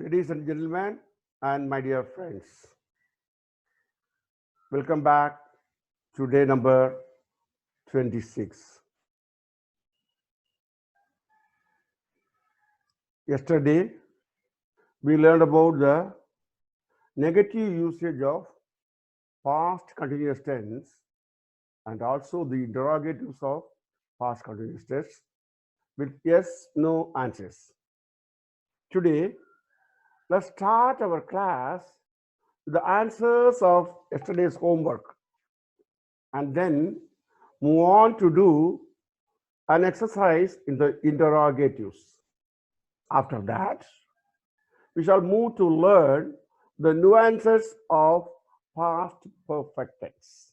Ladies and gentlemen, and my dear friends, welcome back to day number 26. Yesterday, we learned about the negative usage of past continuous tense and also the interrogatives of past continuous tense with yes, no answers. Today, let's start our class with the answers of yesterday's homework and then move on to do an exercise in the interrogatives. After that, we shall move to learn the nuances of past perfect tense.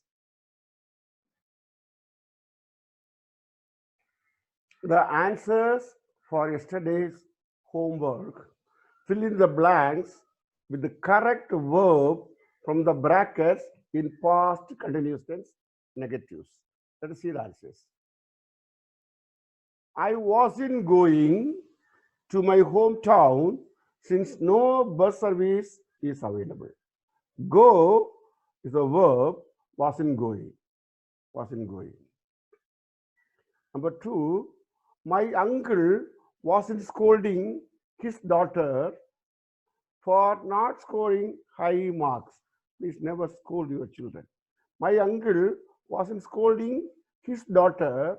The answers for yesterday's homework: fill in the blanks with the correct verb from the brackets in past continuous tense negatives. Let us see the answers. I wasn't going to my hometown since no bus service is available. Go is a verb, wasn't going. Wasn't going. Number two, my uncle wasn't scolding his daughter for not scoring high marks. Please never scold your children. My uncle wasn't scolding his daughter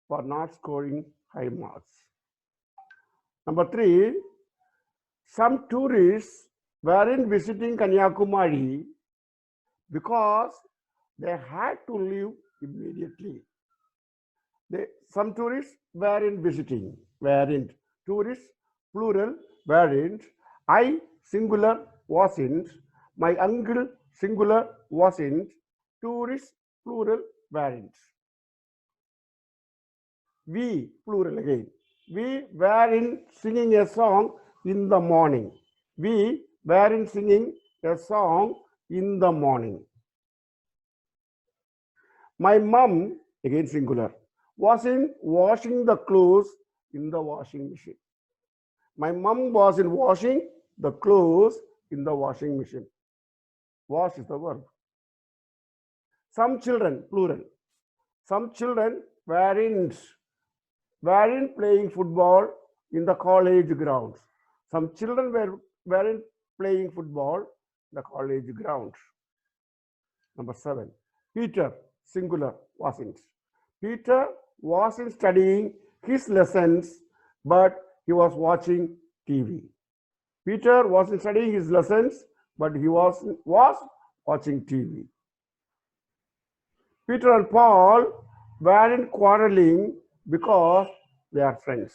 for not scoring high marks. Number three, some tourists weren't visiting Kanyakumari because they had to leave immediately. Some tourists weren't visiting, weren't. Tourists, plural, weren't. I, singular, wasn't. My uncle, singular, wasn't. Tourists, plural, weren't. We, plural again. We weren't singing a song in the morning. We weren't singing a song in the morning. My mum, again singular, wasn't washing the clothes in the washing machine. My mum wasn't washing the clothes in the washing machine. Wash is the verb. Some children, plural. Some children weren't playing football in the college grounds. Some children weren't playing football in the college grounds. Number 7. Peter, singular, wasn't. Peter wasn't studying his lessons, but he was watching TV. Peter wasn't studying his lessons, but he was watching TV. Peter and Paul weren't quarreling because they are friends.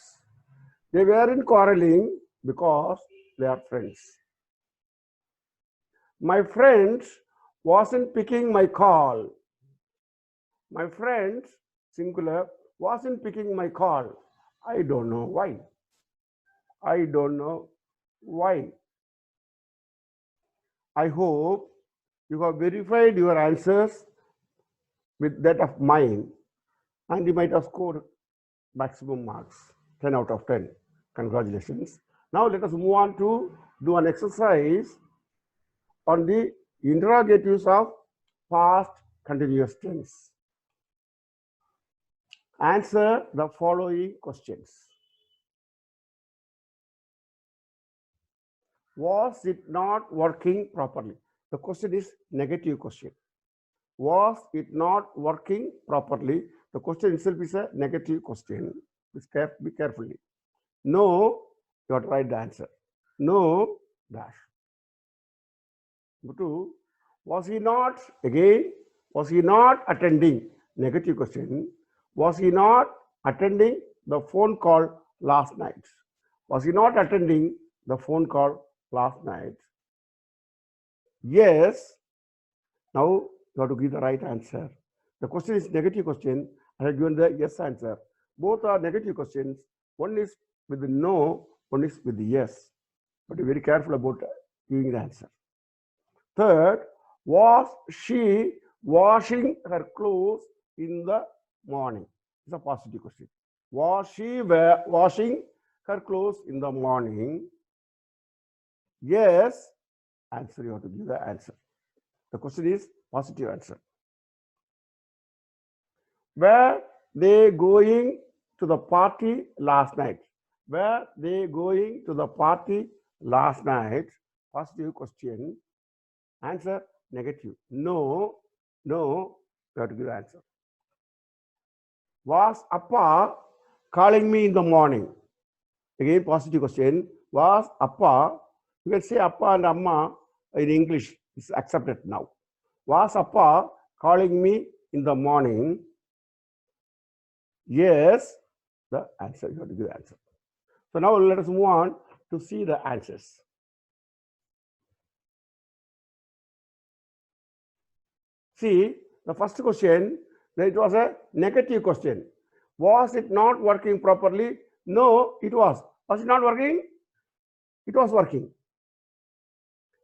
They weren't quarreling because they are friends. My friend wasn't picking my call. My friend, singular, wasn't picking my call. I don't know why. I don't know why. I hope you have verified your answers with that of mine and you might have scored maximum marks, 10 out of 10. Congratulations. Now let us move on to do an exercise on the interrogatives of past continuous tense. Answer the following questions. Was it not working properly? The question is negative question. Was it not working properly? The question itself is a negative question. Be carefully. No, you have to write the answer. No, dash. Number 2, was he not, again, was he not attending? Negative question. Was he not attending the phone call last night? Was he not attending the phone call last night? Yes. Now you have to give the right answer. The question is negative question. I have given the yes answer. Both are negative questions. One is with the no, one is with the yes. But be very careful about giving the answer. Third, was she washing her clothes in the morning? It's a positive question. Was she washing her clothes in the morning? Yes, answer. You have to give the answer. The question is positive answer. Were they going to the party last night? Were they going to the party last night? Positive question. Answer negative. No, no. You have to give the answer. Was Appa calling me in the morning? Again, positive question. Was Appa, you can say Appa and Amma in English, is accepted now. Was Appa calling me in the morning? Yes, the answer. You have to give the answer. So now let us move on to see the answers. See, the first question, it was a negative question. Was it not working properly? No, it was. Was it not working? It was working.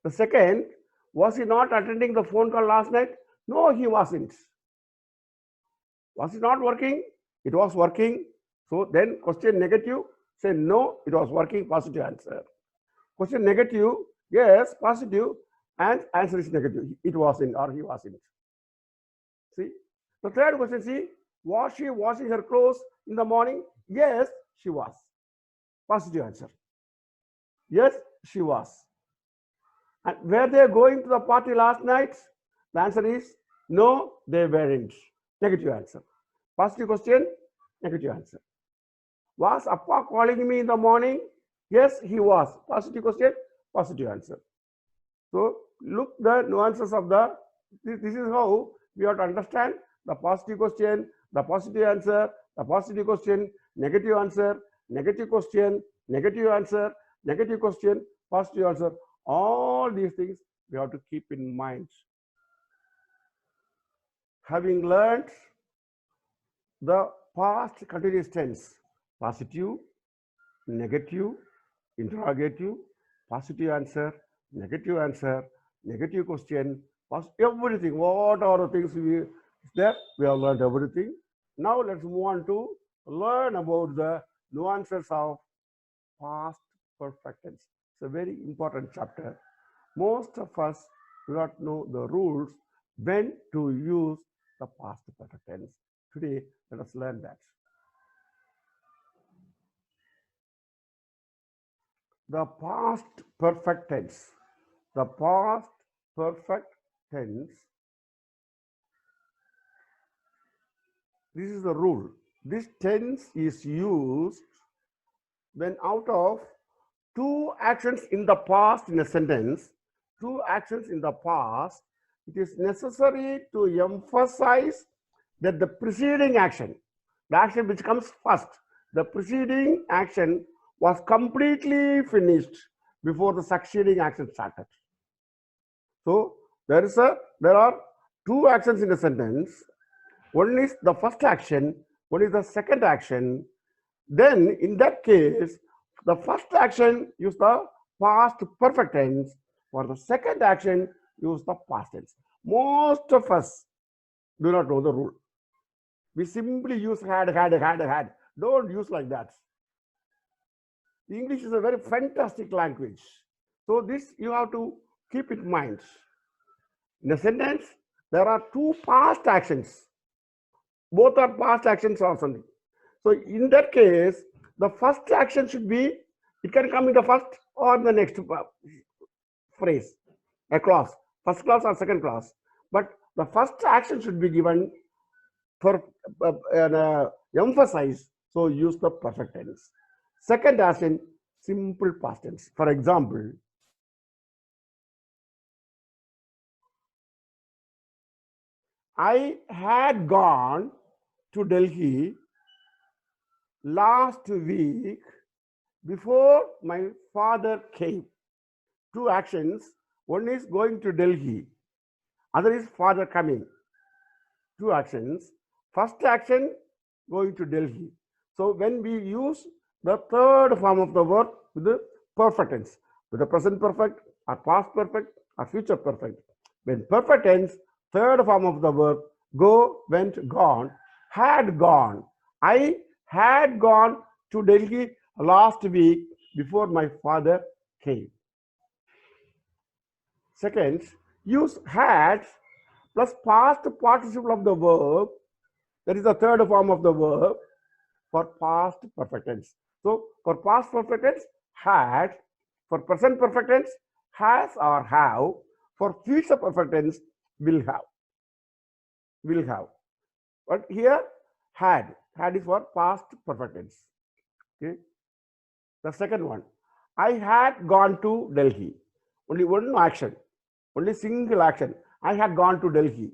The second, was he not attending the phone call last night? No, he wasn't. Was it not working? It was working. So then question negative, say no, it was working, positive answer. Question negative, yes, positive, and answer is negative. It wasn't or he wasn't. See? The third question, see, was she washing her clothes in the morning? Yes, she was. Positive answer. Yes, she was. And were they going to the party last night? The answer is no, they weren't. Negative answer. Positive question, negative answer. Was Appa calling me in the morning? Yes, he was. Positive question, positive answer. So look the nuances of this is how we have to understand the positive question, the positive answer, the positive question, negative answer, negative question, negative answer, negative question, positive answer. All these things we have to keep in mind. Having learned the past continuous tense, positive, negative, interrogative, positive answer, negative question, everything, what are the things we have learned everything. Now let's move on to learn about the nuances of past perfect tense. It's a very important chapter. Most of us do not know the rules when to use the past perfect tense. Today, let us learn that. The past perfect tense. The past perfect tense. This is the rule. This tense is used when out of two actions in the past in a sentence, two actions in the past, it is necessary to emphasize that the preceding action, the action which comes first, the preceding action was completely finished before the succeeding action started. So there are two actions in a sentence. One is the first action, one is the second action. Then in that case, the first action use the past perfect tense. For the second action, use the past tense. Most of us do not know the rule. We simply use had. Don't use like that. English is a very fantastic language. So this you have to keep in mind. In a sentence, there are two past actions. Both are past actions or something. So in that case, the first action should be, it can come in the first or the next phrase, a clause, first clause or second clause. But the first action should be given for emphasize, so use the perfect tense. Second action, simple past tense. For example, I had gone to Delhi last week before my father came. Two actions. One is going to Delhi. Other is father coming. Two actions. First action, going to Delhi. So when we use the third form of the verb with the perfect tense, with the present perfect or past perfect or future perfect. When perfect tense, third form of the verb, go, went, gone, had gone. I had gone to Delhi last week before my father came. Second, use had plus past participle of the verb. That is the third form of the verb for past perfect tense. So for past perfect tense, had. For present perfect tense, has or have. For future perfect tense, will have. Will have. But here, had. Had is for past perfect tense. Okay. The second one, I had gone to Delhi. Only one action, only single action. I had gone to Delhi.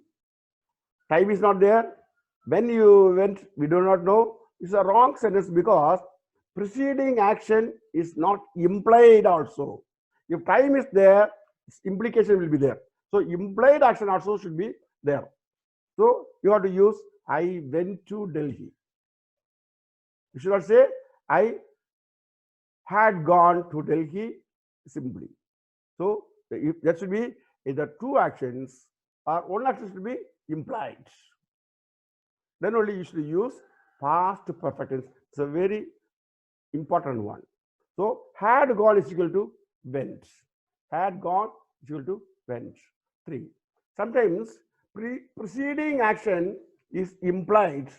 Time is not there. When you went, we do not know. It's a wrong sentence because preceding action is not implied also. If time is there, implication will be there. So implied action also should be there. So you have to use I went to Delhi. You should not say I had gone to Delhi simply. So if that should be either two actions or one action should be implied. Then only you should use past perfect tense. It's a very important one. So had gone is equal to went. Had gone is equal to went. 3. Sometimes preceding action is implied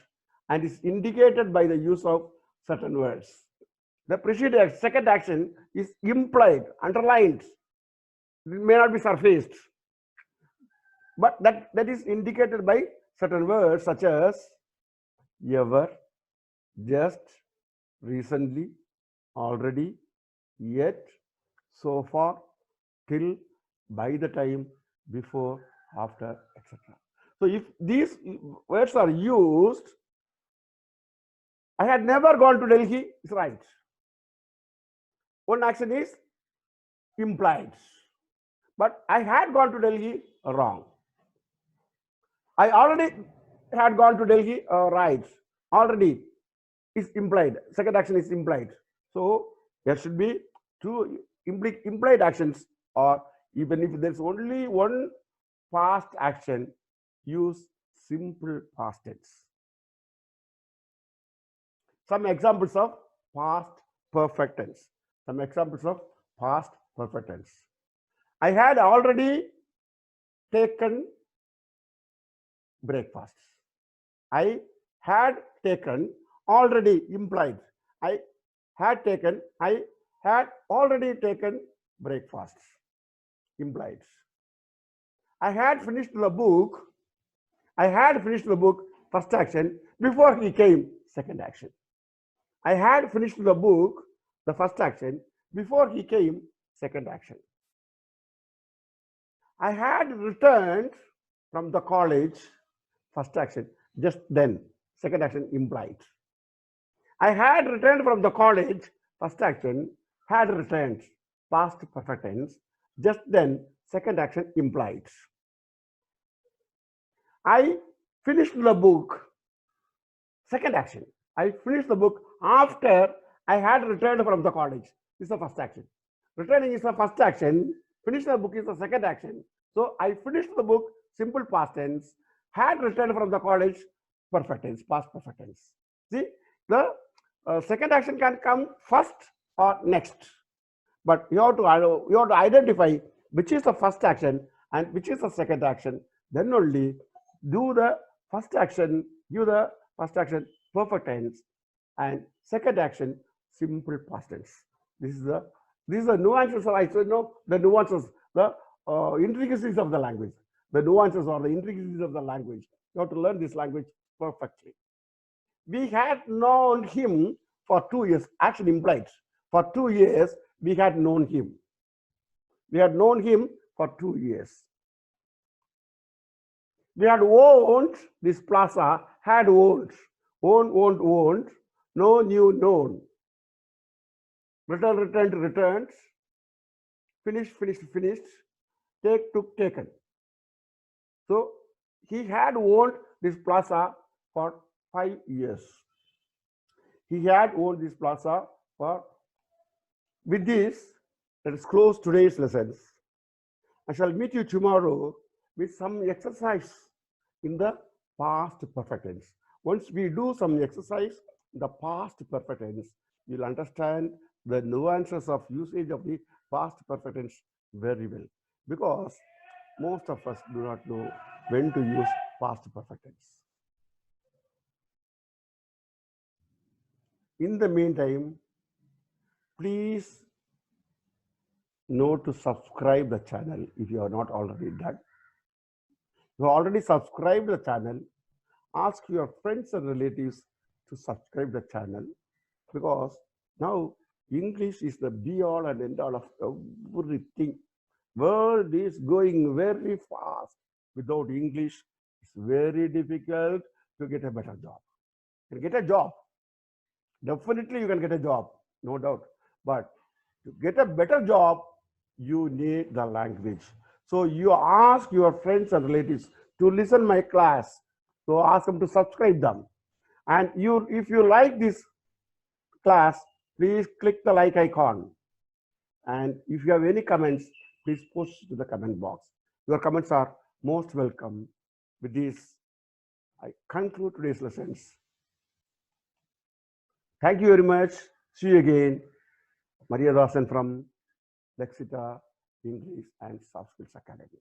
and is indicated by the use of certain words. The preceding second action is implied, underlined. It may not be surfaced, but that is indicated by certain words such as ever, just, recently, already, yet, so far, till, by the time, before, after, etc. So if these words are used, I had never gone to Delhi, is right. One action is implied. But I had gone to Delhi, wrong. I already had gone to Delhi, right. Already is implied. Second action is implied. So there should be two implied actions, or even if there's only one past action, use simple past tense. Some examples of past perfect tense. Some examples of past perfect tense. I had already taken breakfast. I had taken already implied. I had already taken breakfast implied. I had finished the book. I had finished the book, first action, before he came, second action. I had finished the book, the first action, before he came, second action. I had returned from the college, first action, just then, second action implied. I had returned from the college, first action, had returned, past perfect tense, just then, second action implied. I finished the book, second action. I finished the book after I had returned from the college. This is the first action. Returning is the first action. Finish the book is the second action. So I finished the book, simple past tense. Had returned from the college, perfect tense, past perfect tense. See, the second action can come first or next, but you have to identify which is the first action and which is the second action. Then only do the first action, give the first action perfect tense, and second action simple past tense. These are the nuances. I said no, the nuances, the intricacies of the language. The nuances or the intricacies of the language. You have to learn this language perfectly. We had known him for 2 years. Action implied. For 2 years, we had known him. We had known him for 2 years. We had owned this plaza, had owned. Owned. No new known. Returned, returned. Finished. Take, took, taken. So he had owned this plaza for 5 years. He had owned this plaza for. With this, let us close today's lessons. I shall meet you tomorrow with some exercise in the past perfect tense. Once we do some exercise in the past perfect tense, you'll understand the nuances of usage of the past perfect tense very well. because most of us do not know when to use past perfect tense. In the meantime, please note to subscribe the channel if you are not already done. If you already subscribed the channel, ask your friends and relatives to subscribe the channel, because now English is the be all and end all of everything. World is going very fast. Without English, it's very difficult to get a better job. You can get a job. Definitely you can get a job, no doubt. But to get a better job, you need the language. So you ask your friends and relatives to listen my class. So ask them to subscribe them. And you, if you like this class, please click the like icon. And if you have any comments, please post to the comment box. Your comments are most welcome. With this, I conclude today's lessons. Thank you very much. See you again. Maria Dasan from Lexita English and Soft Skills Academy.